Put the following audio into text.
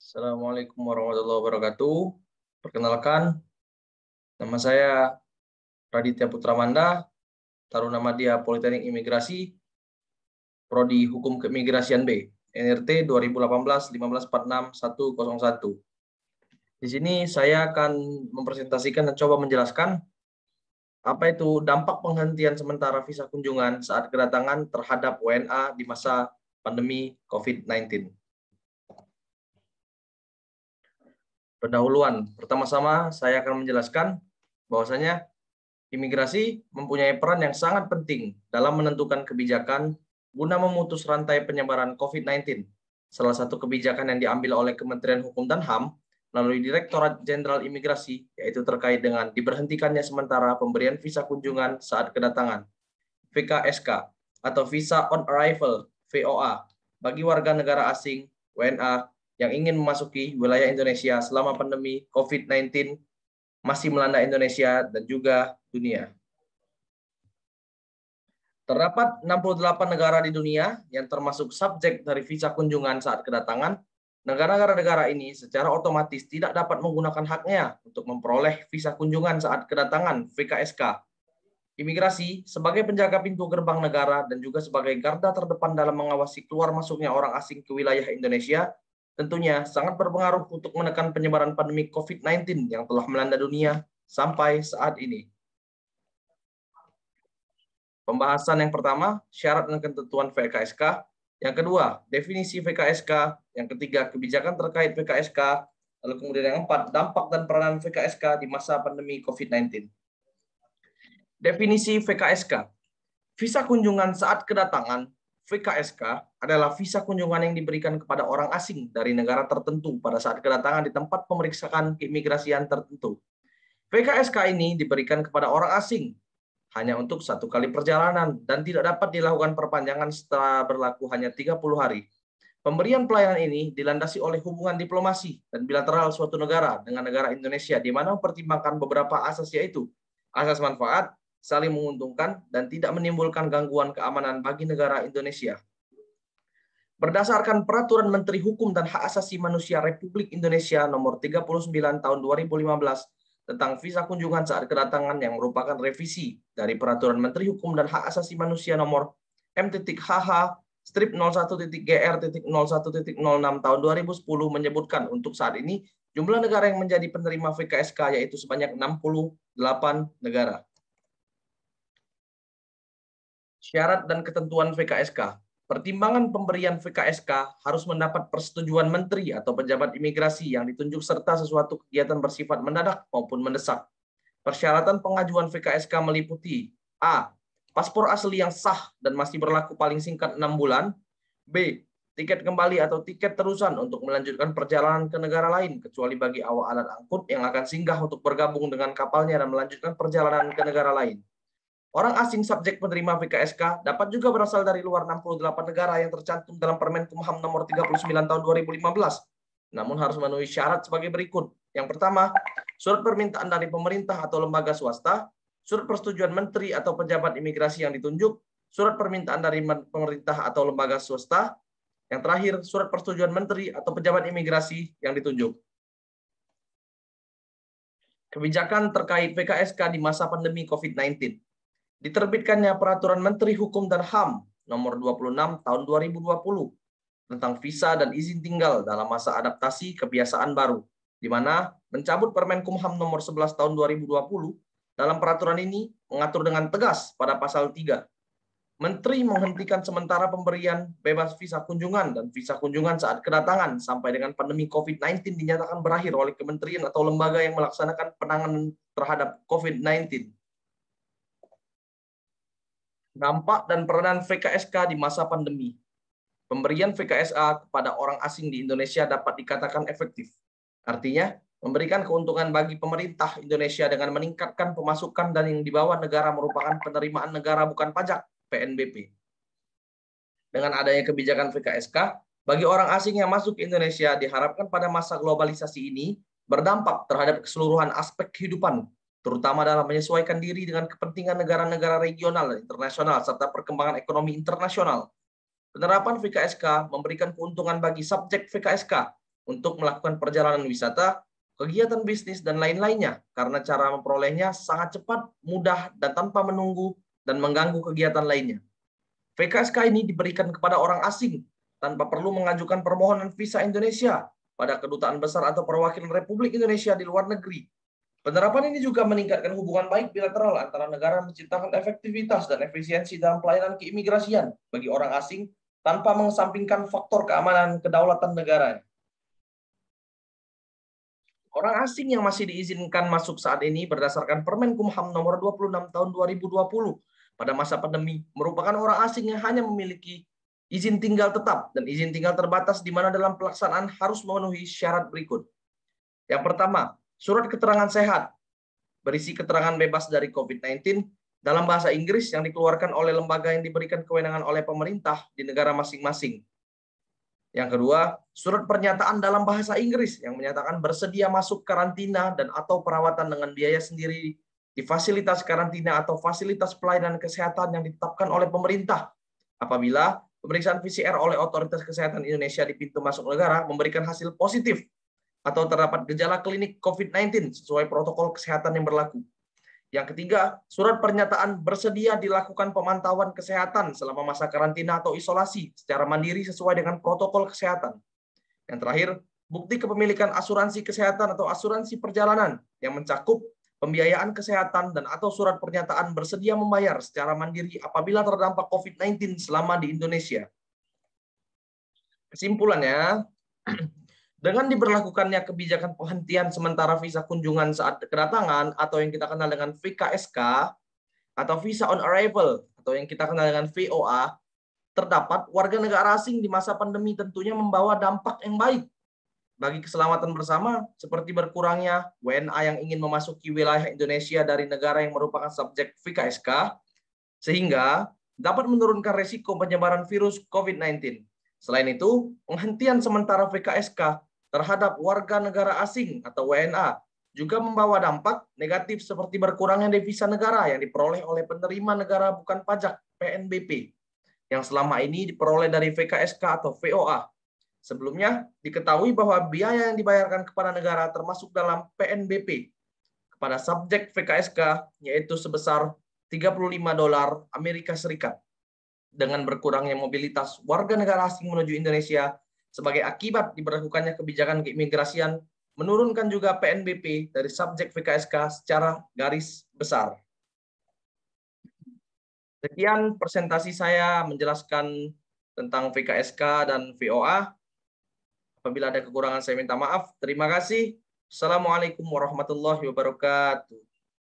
Assalamualaikum warahmatullahi wabarakatuh. Perkenalkan, nama saya Raditya Putramanda, Taruna Madya Politeknik Imigrasi, Prodi Hukum Keimigrasian B, NRT 2018-1546-101. Di sini saya akan mempresentasikan dan coba menjelaskan apa itu dampak penghentian sementara visa kunjungan saat kedatangan terhadap WNA di masa pandemi COVID-19. Pendahuluan, pertama-tama saya akan menjelaskan bahwasanya imigrasi mempunyai peran yang sangat penting dalam menentukan kebijakan guna memutus rantai penyebaran COVID-19. Salah satu kebijakan yang diambil oleh Kementerian Hukum dan HAM melalui Direktorat Jenderal Imigrasi, yaitu terkait dengan diberhentikannya sementara pemberian visa kunjungan saat kedatangan, VKSK, atau Visa on Arrival, VOA, bagi warga negara asing, WNA, yang ingin memasuki wilayah Indonesia selama pandemi COVID-19 masih melanda Indonesia dan juga dunia. Terdapat 68 negara di dunia yang termasuk subjek dari visa kunjungan saat kedatangan. Negara-negara ini secara otomatis tidak dapat menggunakan haknya untuk memperoleh visa kunjungan saat kedatangan VKSK. Imigrasi sebagai penjaga pintu gerbang negara dan juga sebagai garda terdepan dalam mengawasi keluar masuknya orang asing ke wilayah Indonesia tentunya sangat berpengaruh untuk menekan penyebaran pandemi COVID-19 yang telah melanda dunia sampai saat ini. Pembahasan yang pertama, syarat dan ketentuan VKSK. Yang kedua, definisi VKSK. Yang ketiga, kebijakan terkait VKSK. Lalu kemudian yang keempat, dampak dan peranan VKSK di masa pandemi COVID-19. Definisi VKSK. Visa kunjungan saat kedatangan VKSK adalah visa kunjungan yang diberikan kepada orang asing dari negara tertentu pada saat kedatangan di tempat pemeriksaan keimigrasian tertentu. VKSK ini diberikan kepada orang asing hanya untuk 1 kali perjalanan dan tidak dapat dilakukan perpanjangan setelah berlaku hanya 30 hari. Pemberian pelayanan ini dilandasi oleh hubungan diplomasi dan bilateral suatu negara dengan negara Indonesia di mana mempertimbangkan beberapa asas, yaitu asas manfaat, saling menguntungkan, dan tidak menimbulkan gangguan keamanan bagi negara Indonesia. Berdasarkan Peraturan Menteri Hukum dan Hak Asasi Manusia Republik Indonesia Nomor 39 Tahun 2015 tentang visa kunjungan saat kedatangan yang merupakan revisi dari Peraturan Menteri Hukum dan Hak Asasi Manusia Nomor M.HH/01.GR.01.06 Tahun 2010 menyebutkan untuk saat ini jumlah negara yang menjadi penerima VKSK yaitu sebanyak 68 negara. Syarat dan ketentuan VKSK. Pertimbangan pemberian VKSK harus mendapat persetujuan menteri atau pejabat imigrasi yang ditunjuk serta sesuatu kegiatan bersifat mendadak maupun mendesak. Persyaratan pengajuan VKSK meliputi A. Paspor asli yang sah dan masih berlaku paling singkat 6 bulan. B. Tiket kembali atau tiket terusan untuk melanjutkan perjalanan ke negara lain kecuali bagi awak alat angkut yang akan singgah untuk bergabung dengan kapalnya dan melanjutkan perjalanan ke negara lain. Orang asing subjek penerima VKSK dapat juga berasal dari luar 68 negara yang tercantum dalam Permenkumham Nomor 39 Tahun 2015. Namun harus memenuhi syarat sebagai berikut. Yang pertama, surat permintaan dari pemerintah atau lembaga swasta, surat persetujuan menteri atau pejabat imigrasi yang ditunjuk, surat permintaan dari pemerintah atau lembaga swasta, yang terakhir, surat persetujuan menteri atau pejabat imigrasi yang ditunjuk. Kebijakan terkait VKSK di masa pandemi COVID-19. Diterbitkannya Peraturan Menteri Hukum dan HAM Nomor 26 Tahun 2020 tentang visa dan izin tinggal dalam masa adaptasi kebiasaan baru, di mana mencabut Permenkumham Nomor 11 Tahun 2020. Dalam peraturan ini mengatur dengan tegas pada pasal 3. Menteri menghentikan sementara pemberian bebas visa kunjungan dan visa kunjungan saat kedatangan sampai dengan pandemi COVID-19 dinyatakan berakhir oleh kementerian atau lembaga yang melaksanakan penanganan terhadap COVID-19. Dampak dan peranan VKSK di masa pandemi. Pemberian VKSA kepada orang asing di Indonesia dapat dikatakan efektif. Artinya, memberikan keuntungan bagi pemerintah Indonesia dengan meningkatkan pemasukan dan yang dibawa negara merupakan penerimaan negara bukan pajak, PNBP. Dengan adanya kebijakan VKSK, bagi orang asing yang masuk ke Indonesia diharapkan pada masa globalisasi ini berdampak terhadap keseluruhan aspek kehidupan, terutama dalam menyesuaikan diri dengan kepentingan negara-negara regional dan internasional serta perkembangan ekonomi internasional. Penerapan VKSK memberikan keuntungan bagi subjek VKSK untuk melakukan perjalanan wisata, kegiatan bisnis, dan lain-lainnya, karena cara memperolehnya sangat cepat, mudah, dan tanpa menunggu dan mengganggu kegiatan lainnya. VKSK ini diberikan kepada orang asing tanpa perlu mengajukan permohonan visa Indonesia pada kedutaan besar atau perwakilan Republik Indonesia di luar negeri. Penerapan ini juga meningkatkan hubungan baik bilateral antara negara, menciptakan efektivitas dan efisiensi dalam pelayanan keimigrasian bagi orang asing tanpa mengesampingkan faktor keamanan kedaulatan negara. Orang asing yang masih diizinkan masuk saat ini berdasarkan Permen-Kumham nomor 26 tahun 2020 pada masa pandemi merupakan orang asing yang hanya memiliki izin tinggal tetap dan izin tinggal terbatas di mana dalam pelaksanaan harus memenuhi syarat berikut. Yang pertama, surat keterangan sehat berisi keterangan bebas dari COVID-19 dalam bahasa Inggris yang dikeluarkan oleh lembaga yang diberikan kewenangan oleh pemerintah di negara masing-masing. Yang kedua, surat pernyataan dalam bahasa Inggris yang menyatakan bersedia masuk karantina dan atau perawatan dengan biaya sendiri di fasilitas karantina atau fasilitas pelayanan kesehatan yang ditetapkan oleh pemerintah apabila pemeriksaan PCR oleh otoritas kesehatan Indonesia di pintu masuk negara memberikan hasil positif atau terdapat gejala klinik COVID-19 sesuai protokol kesehatan yang berlaku. Yang ketiga, surat pernyataan bersedia dilakukan pemantauan kesehatan selama masa karantina atau isolasi secara mandiri sesuai dengan protokol kesehatan. Yang terakhir, bukti kepemilikan asuransi kesehatan atau asuransi perjalanan yang mencakup pembiayaan kesehatan dan atau surat pernyataan bersedia membayar secara mandiri apabila terdampak COVID-19 selama di Indonesia. Kesimpulannya, dengan diberlakukannya kebijakan penghentian sementara visa kunjungan saat kedatangan atau yang kita kenal dengan VKSK atau Visa on Arrival atau yang kita kenal dengan VOA, terdapat warga negara asing di masa pandemi tentunya membawa dampak yang baik bagi keselamatan bersama seperti berkurangnya WNA yang ingin memasuki wilayah Indonesia dari negara yang merupakan subjek VKSK sehingga dapat menurunkan resiko penyebaran virus COVID-19. Selain itu, penghentian sementara VKSK terhadap warga negara asing atau WNA juga membawa dampak negatif seperti berkurangnya devisa negara yang diperoleh oleh penerima negara bukan pajak PNBP yang selama ini diperoleh dari VKSK atau VOA. Sebelumnya diketahui bahwa biaya yang dibayarkan kepada negara termasuk dalam PNBP kepada subjek VKSK yaitu sebesar $35 Amerika Serikat. Dengan berkurangnya mobilitas warga negara asing menuju Indonesia sebagai akibat diberlakukannya kebijakan keimigrasian menurunkan juga PNBP dari subjek VKSK secara garis besar. Sekian presentasi saya menjelaskan tentang VKSK dan VOA. Apabila ada kekurangan saya minta maaf. Terima kasih. Assalamualaikum warahmatullahi wabarakatuh.